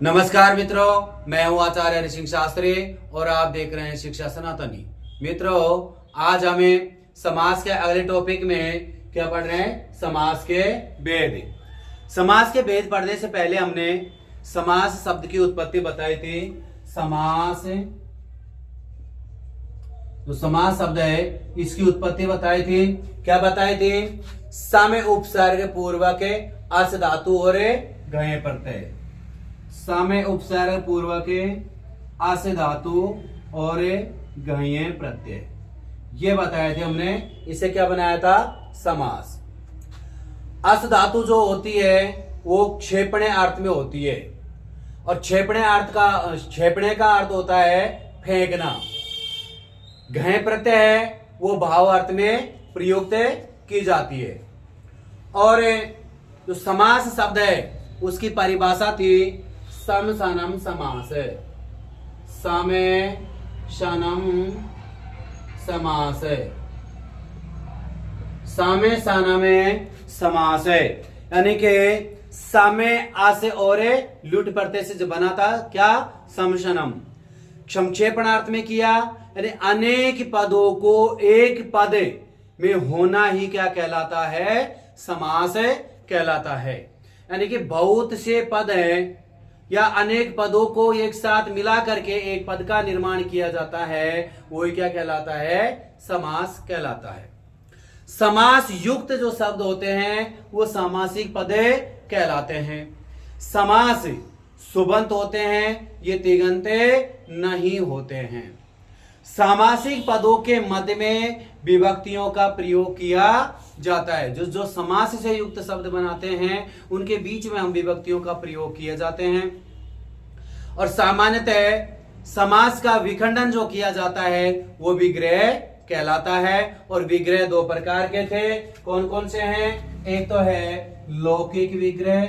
नमस्कार मित्रों, मैं हूं आचार्य हरि सिंह शास्त्री और आप देख रहे हैं शिक्षा सनातनी। मित्रों, आज हमें समास के अगले टॉपिक में क्या पढ़ रहे हैं? समास के भेद। समास के भेद पढ़ने से पहले हमने समास शब्द की उत्पत्ति बताई थी। समास, जो समास शब्द है इसकी उत्पत्ति बताई थी। क्या बताई थी? सम उपसर्ग पूर्वक अस धातु और गए प्रत्यय। समय उपसर्ग पूर्वक अस धातु और गह्य प्रत्यय, ये बताए थे हमने। इसे क्या बनाया था? समास। अस धातु जो होती है वो क्षेपणे अर्थ में होती है और क्षेपणे का अर्थ होता है फेंकना। गह्य प्रत्यय है वो भाव अर्थ में प्रयुक्त की जाती है। और जो समास शब्द है उसकी परिभाषा थी सम सनम समास। समय शनम समास, समय सनम समास है। यानी कि समय आसे और लुट प्रत्यय से जो बना था क्या? समशनम। संक्षेपणार्थ में किया, यानी अनेक पदों को एक पद में होना ही क्या कहलाता है? समास कहलाता है। यानी कि बहुत से पद हैं या अनेक पदों को एक साथ मिला करके एक पद का निर्माण किया जाता है, वही क्या कहलाता है? समास कहलाता है। समास युक्त जो शब्द होते हैं वो सामासिक पद कहलाते हैं। समास सुबंत होते हैं, ये तिगंते नहीं होते हैं। सामासिक पदों के मध्य में विभक्तियों का प्रयोग किया जाता है। जो समास से युक्त शब्द बनाते हैं उनके बीच में हम विभक्तियों का प्रयोग किए जाते हैं। और सामान्यतः समास का विखंडन जो किया जाता है वो विग्रह कहलाता है। और विग्रह दो प्रकार के थे। कौन कौन से हैं? एक तो है लौकिक विग्रह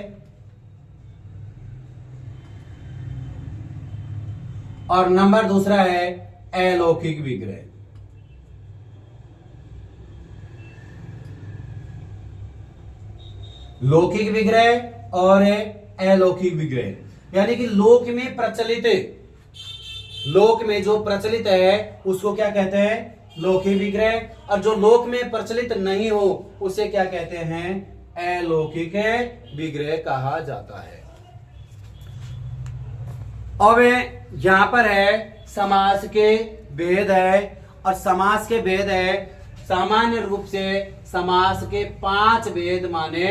और नंबर दूसरा है अलौकिक विग्रह। लौकिक विग्रह और अलौकिक विग्रह, यानी कि लोक में जो प्रचलित है उसको क्या कहते हैं? लौकिक विग्रह। और जो लोक में प्रचलित नहीं हो उसे क्या कहते हैं? अलौकिक विग्रह कहा जाता है। अब यहां पर है समास के भेद है। और समास के भेद है, सामान्य रूप से समास के 5 भेद माने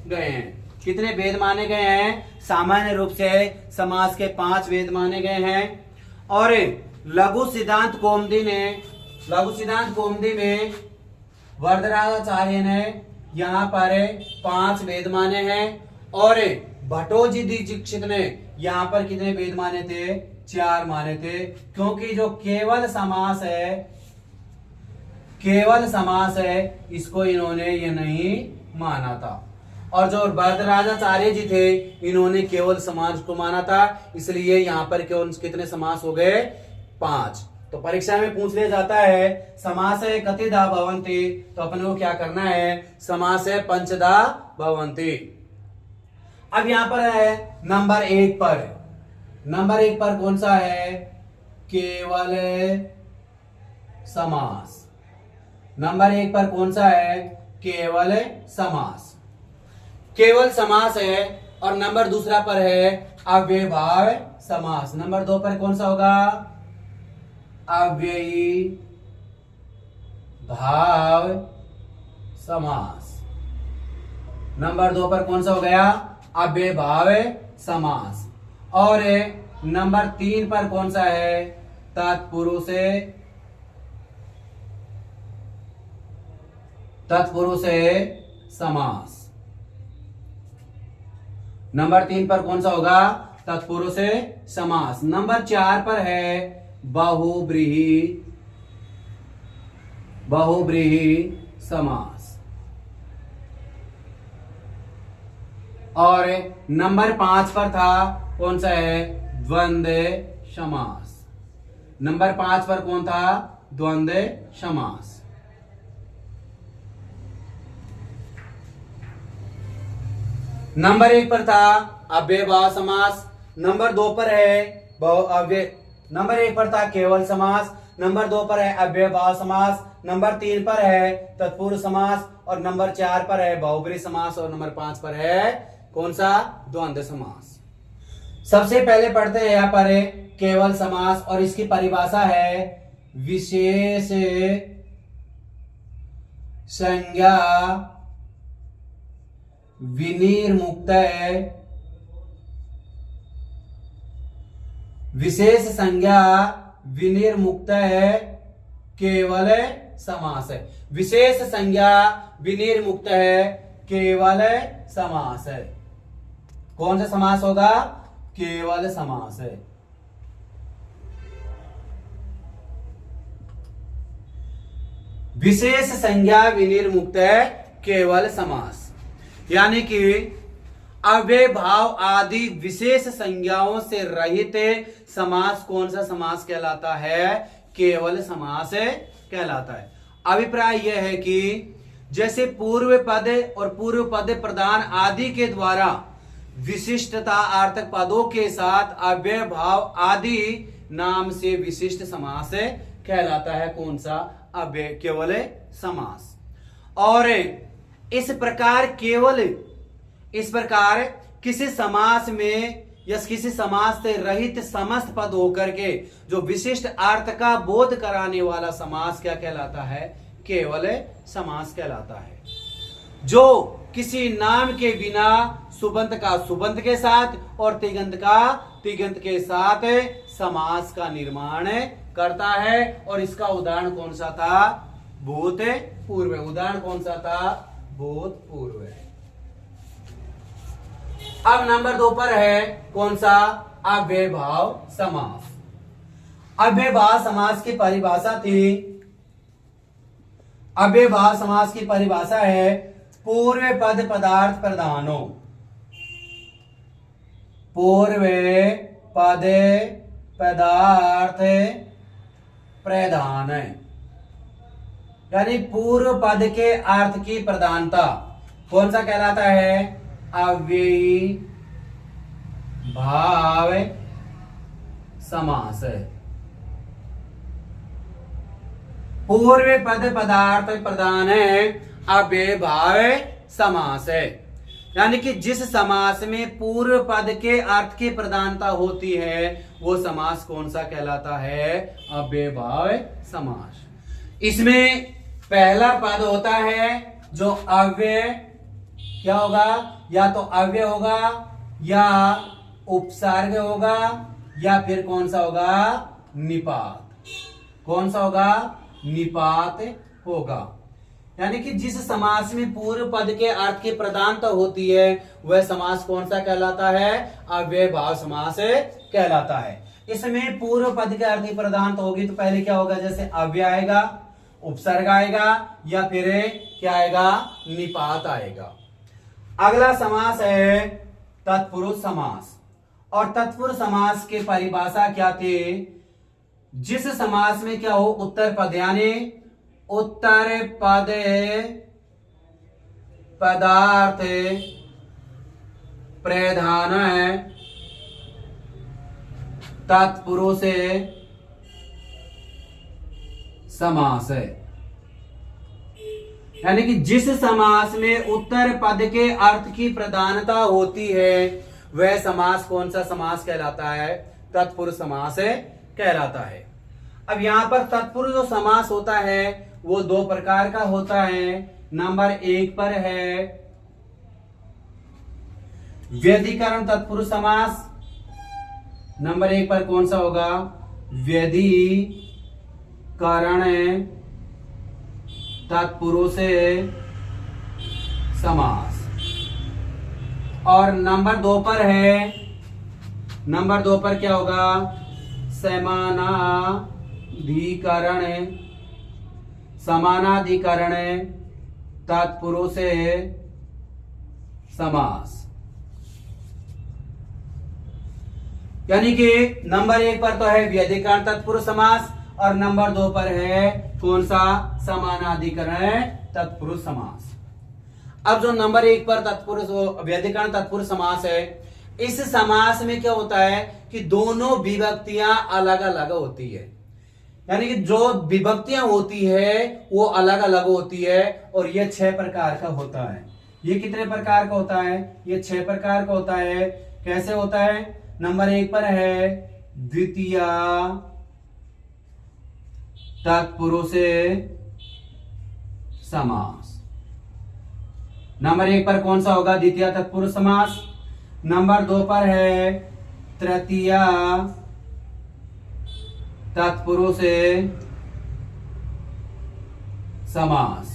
गए हैं। कितने भेद माने गए हैं? सामान्य रूप से समास के 5 भेद माने गए हैं। और लघु सिद्धांत कौमुदी में वरदराजाचार्य ने यहां पर 5 भेद माने हैं। और भट्टोजी दीक्षित ने यहां पर कितने भेद माने थे? 4 माने थे। क्योंकि जो केवल समास है इसको इन्होंने ये नहीं माना था। और जो वरदराजाचार्य जी थे इन्होंने केवल समास को माना था। इसलिए यहां पर केवल कितने समास हो गए? 5। तो परीक्षा में पूछ लिया जाता है समास कतिधा भवन्ति, तो अपन को क्या करना है? समास पंचधा भवन्ति। अब यहां पर है नंबर 1 पर कौन सा है? केवल समास। नंबर 1 पर कौन सा है? केवल समास। केवल समास है। और नंबर दूसरा पर है अव्ययभाव समास। नंबर 2 पर कौन सा होगा? अव्ययी भाव समास। नंबर 2 पर कौन सा हो गया? अव्यय भाव समास। और नंबर 3 पर कौन सा है? तत्पुरुष समास। नंबर 3 पर कौन सा होगा? तत्पुरुष समास। नंबर 4 पर है बहुब्रीहि समास। और नंबर 5 पर था कौन सा है? द्वंद्व समास। नंबर 5 पर कौन था? द्वंद्व समास। नंबर 1 पर था अव्ययभाव समास। नंबर 2 पर है अव्यय, नंबर 1 पर था केवल समास, नंबर 2 पर है अव्ययभाव समास, नंबर 3 पर है तत्पुरुष समास, और नंबर 4 पर है बहुब्रीहि समास, और नंबर 5 पर है कौन सा? द्वंद्व समास। सबसे पहले पढ़ते हैं यहां पर है केवल समास, और इसकी परिभाषा है विशेष संज्ञा विनिर्मुक्त, विशेष संज्ञा विनिर्मुक्त केवल समास है। विशेष संज्ञा विनिर्मुक्त है केवल समास है। कौन सा समास होगा? केवल समास है। विशेष संज्ञा विनिर्मुक्त है केवल समास, यानी कि अव्यय भाव आदि विशेष संज्ञाओं से रहित समास कौन सा समास कहलाता है? केवल समास कहलाता है। अभिप्राय यह है कि जैसे पूर्व पद और पूर्व पद प्रधान आदि के द्वारा विशिष्टता अर्थक पदों के साथ अव्यय भाव आदि नाम से विशिष्ट समास कहलाता है कौन सा? अव्यय केवल समास। और इस प्रकार किसी समास में या किसी समास से रहित समस्त पद होकर के जो विशिष्ट अर्थ का बोध कराने वाला समास क्या कहलाता है? केवल समास कहलाता है। जो किसी नाम के बिना सुबंत का सुबंत के साथ और तिगंत का तिगंत के साथ समास का निर्माण करता है, और इसका उदाहरण कौन सा था? भूतपूर्व। उदाहरण कौन सा था? भूतपूर्व। अब नंबर 2 पर है कौन सा? अव्ययभाव समास। अव्ययभाव समास की परिभाषा थी, अव्ययभाव समास की परिभाषा है पूर्व पद पदार्थ प्रधानो, पूर्व पद पदार्थ प्रधान, यानी पूर्व पद के अर्थ की प्रधानता कौन सा कहलाता है? अव्ययी भाव समास। पूर्व पद पदार्थ प्रधान है अव्यय भाव समास है, यानी कि जिस समास में पूर्व पद के अर्थ की प्रधानता होती है वो समास कौन सा कहलाता है? अव्यय भाव समास। इसमें पहला पद होता है जो अव्यय क्या होगा? या तो अव्यय होगा या उपसर्ग होगा या फिर कौन सा होगा? निपात। कौन सा होगा? निपात होगा। यानी कि जिस समास में पूर्व पद के अर्थ की प्रधानता होती है वह समास कौन सा कहलाता है? अव्यय भाव समास कहलाता है। इसमें पूर्व पद के अर्थ की प्रधानता होगी तो पहले क्या होगा? जैसे अव्यय आएगा, उपसर्ग आएगा या फिर क्या आएगा? निपात आएगा। अगला समास है तत्पुरुष समास। और तत्पुरुष समास की परिभाषा क्या थी? जिस समास में क्या हो? उत्तर पद, यानी उत्तर पद पदार्थ प्रधान है तत्पुरुष समास है, यानी कि जिस समास में उत्तर पद के अर्थ की प्रधानता होती है वह समास कौन सा समास कहलाता है? तत्पुरुष समास कहलाता है। अब यहां पर तत्पुरुष जो समास होता है वो 2 प्रकार का होता है। नंबर 1 पर है व्यधिकरण तत्पुरुष समास। नंबर 1 पर कौन सा होगा? व्यधिकरण तत्पुरुष समास। और नंबर 2 पर है, नंबर 2 पर क्या होगा? समानाधिकरण तत्पुरुष समास। यानी कि नंबर 1 पर तो है व्यधिकरण तत्पुरुष समास और नंबर 2 पर है कौन सा? समानाधिकरण तत्पुरुष समास। अब जो नंबर 1 पर तत्पुरुष व्यधिकरण तत्पुरुष समास है इस समास में क्या होता है कि दोनों विभक्तियां अलग अलग होती है, यानी कि जो विभक्तियां होती है वो अलग अलग होती है, और ये 6 प्रकार का होता है। ये कितने प्रकार का होता है? ये 6 प्रकार का होता है। कैसे होता है? नंबर 1 पर है द्वितीय तत्पुरुष समास। नंबर 1 पर कौन सा होगा? द्वितीय तत्पुरुष समास। नंबर 2 पर है तृतीय तत्पुरुष समास।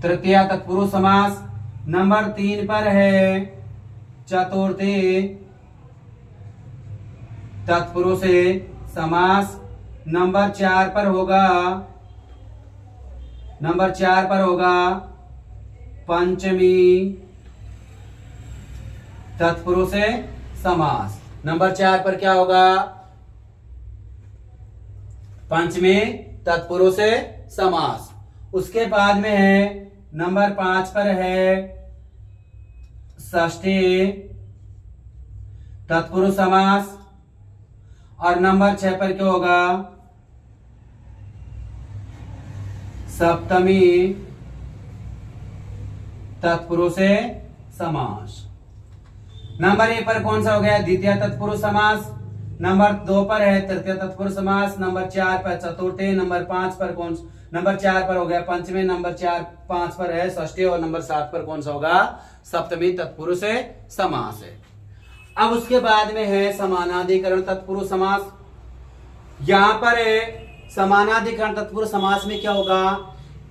तृतीय तत्पुरुष समास। नंबर 3 पर है चतुर्थी तत्पुरुष समास। नंबर 4 पर होगा पंचमी तत्पुरुष समास। नंबर 4 पर क्या होगा? पंचमी तत्पुरुष समास। उसके बाद में है नंबर 5 पर है षष्ठी तत्पुरुष समास, और नंबर 6 पर क्या होगा? सप्तमी तत्पुरुष समास। नंबर 1 पर कौन सा हो गया? द्वितीय तत्पुरुष समास। नंबर 2 पर है तृतीय तत्पुरुष समास। नंबर 4 पर चतुर्थी। नंबर 5 पर नंबर 4 पर हो गया पंचमी। नंबर 5 पर है षष्ठी, और नंबर 7 पर कौन सा होगा? सप्तमी तत्पुरुष समास है। अब उसके बाद में है समानाधिकरण तत्पुरुष समास। यहां पर समानाधिकरण तत्पुरुष समास में क्या होगा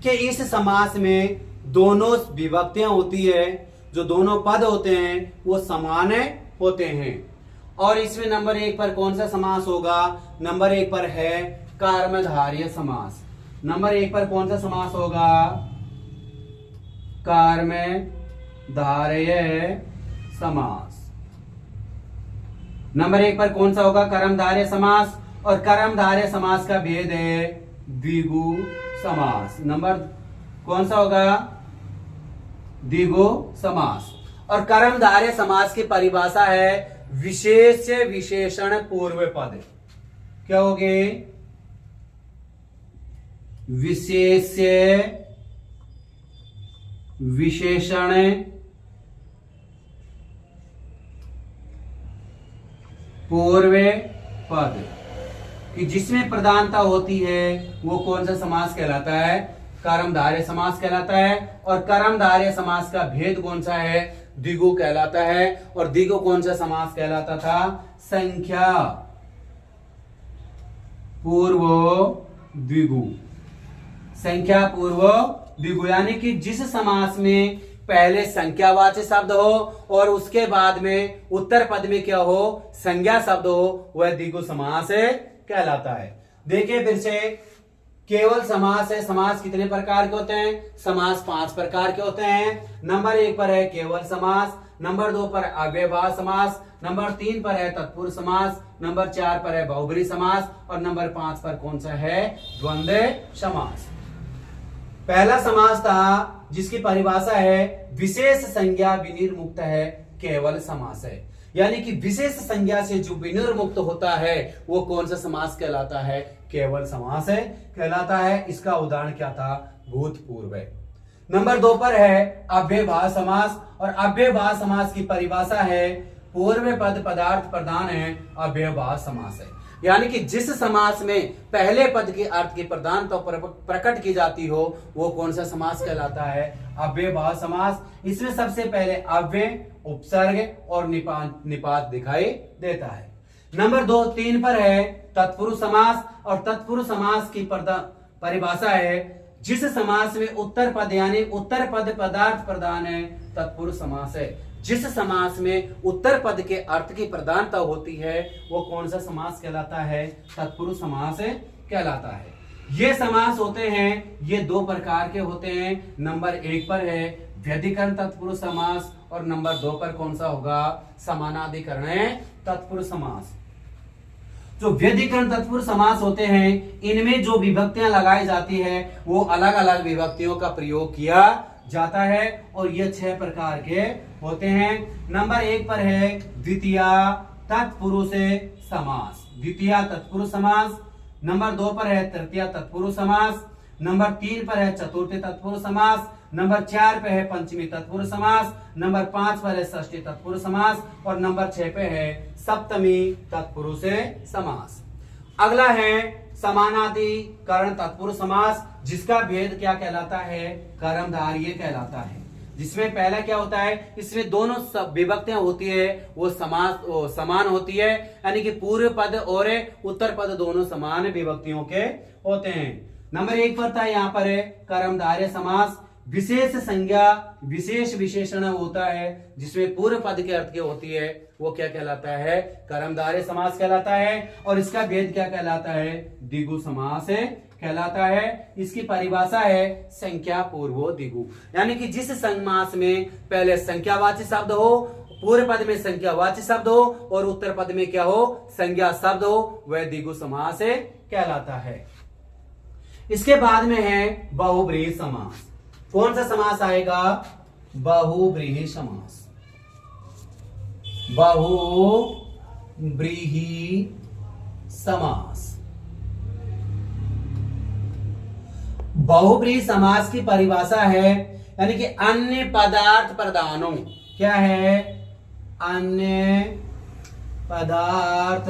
कि इस समास में दोनों विभक्तियां होती है, जो दोनों पद होते हैं वो समान होते हैं। और इसमें नंबर 1 पर कौन सा समास होगा? नंबर 1 पर है कर्मधारय समास। नंबर 1 पर कौन सा समास होगा? कर्मधारय समास। नंबर 1 पर कौन सा होगा? कर्मधारय समास। और कर्मधारय समास का भेद है द्विगु समास। नंबर कौन सा होगा? द्विगु समास। और कर्मधारय समास की परिभाषा है विशेष विशेषण पूर्व पद। क्या होगी? विशेष विशेषण पूर्व पद कि जिसमें प्रधानता होती है वो कौन सा समास कहलाता है? कर्मधारय समास कहलाता है। और कर्मधारय समास का भेद कौन सा है? द्विगु कहलाता है। और द्विगु कौन सा समास कहलाता था? संख्या पूर्व द्विगु। संख्या पूर्व द्विगु, यानी कि जिस समास में पहले संख्यावाचक शब्द हो और उसके बाद में उत्तर पद में क्या हो? संज्ञा शब्द हो, वह द्विगु समास कहलाता है। देखिए फिर से, केवल समास है। समास कितने प्रकार के होते हैं? समास 5 प्रकार के होते हैं। नंबर 1 पर है केवल समास। नंबर 2 पर अव्ययभाव समास। नंबर 3 पर है तत्पुरुष समास। नंबर 4 पर है बहुब्रीहि समास। और नंबर 5 पर कौन सा है? द्वंद्व समास। पहला समास था जिसकी परिभाषा है विशेष संज्ञा विनिर्मुक्त है, केवल समास है। यानी कि विशेष संज्ञा से जो विनिर्मुक्त होता है वो कौन सा समास कहलाता है? केवल समास है कहलाता है। इसका उदाहरण क्या था? भूतपूर्व। नंबर 2 पर है अव्ययभाव समास। और अव्ययभाव समास की परिभाषा है पूर्व पद पदार्थ प्रधान है, अव्ययभाव समास है। यानी कि जिस समास में पहले पद के अर्थ की प्रधानता प्रकट की जाती हो वो कौन सा समास कहलाता है? अव्ययभाव समास। इसमें सबसे पहले अव्यय, उपसर्ग और निपात दिखाई देता है। नंबर 3 पर है तत्पुरुष समास। और तत्पुरुष समास की परिभाषा है जिस समास में उत्तर पद यानी उत्तर पद पदार्थ प्रधान है, तत्पुरुष समास है। जिस समास में उत्तर पद के अर्थ की प्रधानता होती है वो कौन सा समास कहलाता है? तत्पुरुष समास कहलाता है। ये समास होते हैं, ये 2 प्रकार के होते हैं। नंबर 1 पर है व्यधिकरण तत्पुरुष समास। और नंबर 2 पर कौन सा होगा? समानाधिकरण तत्पुरुष समास। जो व्यधिकरण तत्पुरुष समास होते हैं इनमें जो विभक्तियां लगाई जाती है वो अलग अलग विभक्तियों का प्रयोग किया जाता है और ये 6 प्रकार के होते हैं। नंबर 1 पर है द्वितीया तत्पुरुष समास, द्वितीया तत्पुरुष समास। नंबर 2 पर है तृतीया तत्पुरुष समास। नंबर 3 पर है चतुर्थी तत्पुरुष समास। नंबर 4 पे है पंचमी तत्पुरुष समास। नंबर 5 पर है षष्ठी तत्पुरुष समास और नंबर 6 पे है सप्तमी तत्पुरुष समास। अगला है समानाधिकरण तत्पुरुष समास, जिसका भेद क्या कहलाता है? कर्मधारय कहलाता है। जिसमें पहला क्या होता है, इसमें दोनों विभक्तियां होती है वो समान होती है, यानी कि पूर्व पद और उत्तर पद दोनों समान विभक्तियों के होते हैं। नंबर 1 पर था यहाँ पर है कर्मधारय समास, विशेष संज्ञा विशेष विशेषण होता है, जिसमें पूर्व पद के अर्थ की होती है वो क्या कहलाता है? कर्मधारय समास कहलाता है। और इसका भेद क्या कहलाता है? द्विगु समास कहलाता है। इसकी परिभाषा है संख्या पूर्वो द्विगु, यानी कि जिस समास में पहले संख्यावाची शब्द हो, पूर्व पद में संख्यावाची शब्द हो और उत्तर पद में क्या हो? संज्ञा शब्द हो, वह द्विगु समास कहलाता है। इसके बाद में है बहुब्रीहि समास। कौन सा समास आएगा? बहुब्रीहि समास। बहुब्रीहि समास। बहुब्रीहि समास की परिभाषा है, यानी कि अन्य पदार्थ प्रधानों, क्या है? अन्य पदार्थ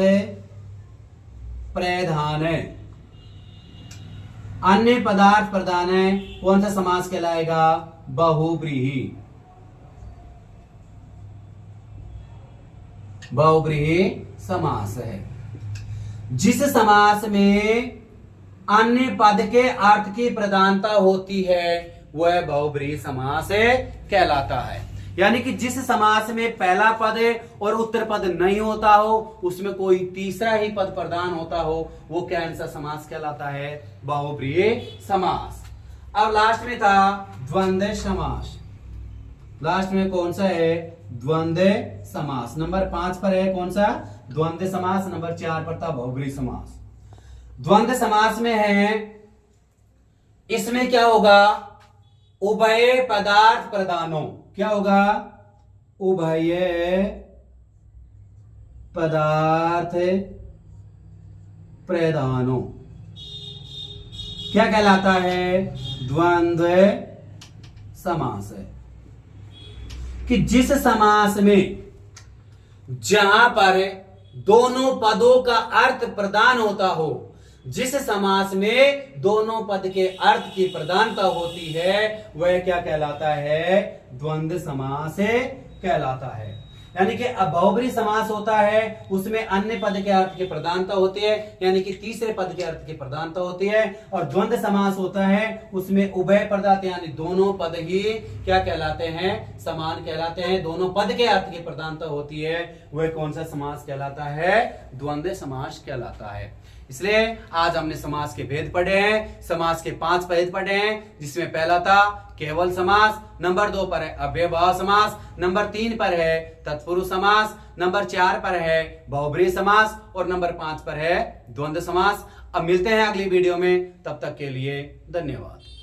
प्रधान है, अन्य पदार्थ प्रधान है। कौन सा समास कहलाएगा? बहुब्रीहि। बहुब्रीहि समास है। जिस समास में अन्य पद के अर्थ की प्रधानता होती है वह बहुब्रीहि समास कहलाता है। यानी कि जिस समास में पहला पद और उत्तर पद नहीं होता हो, उसमें कोई तीसरा ही पद प्रधान होता हो, वो कौन सा समास कहलाता है? बहुब्रीहि समास। अब लास्ट में था द्वंद्व समास। लास्ट में कौन सा है? द्वंद्व समास। नंबर 5 पर है कौन सा? द्वंद्व समास। नंबर 4 पर था बहुब्रीहि समास। द्वंद्व समास में है, इसमें क्या होगा? उभय पदार्थ प्रधानों, क्या होगा? उभय पदार्थ प्रधानों क्या कहलाता है? द्वंद्व समास है। कि जिस समास में जहां पर दोनों पदों का अर्थ प्रदान होता हो, जिस समास में दोनों पद के अर्थ की प्रधानता होती है वह क्या कहलाता है? द्वंद्व समास कहलाता है। यानी कि अब बहुब्रीहि समास होता है, उसमें अन्य पद के अर्थ की प्रधानता होती है, यानी कि तीसरे पद के अर्थ की प्रधानता होती है। और द्वंद्व समास होता है, उसमें उभय पदार्थ यानी दोनों पद ही क्या कहलाते हैं? समान कहलाते हैं। दोनों पद के अर्थ की प्रधानता होती है, वह कौन सा समास कहलाता है? द्वंद्व समास कहलाता है। इसलिए आज हमने समास के भेद पढ़े हैं। समास के 5 भेद पढ़े हैं, जिसमें पहला था केवल समास, नंबर 2 पर है अव्ययभाव समास, नंबर 3 पर है तत्पुरुष समास, नंबर 4 पर है बहुब्रीहि समास और नंबर 5 पर है द्वंद्व समास। अब मिलते हैं अगली वीडियो में, तब तक के लिए धन्यवाद।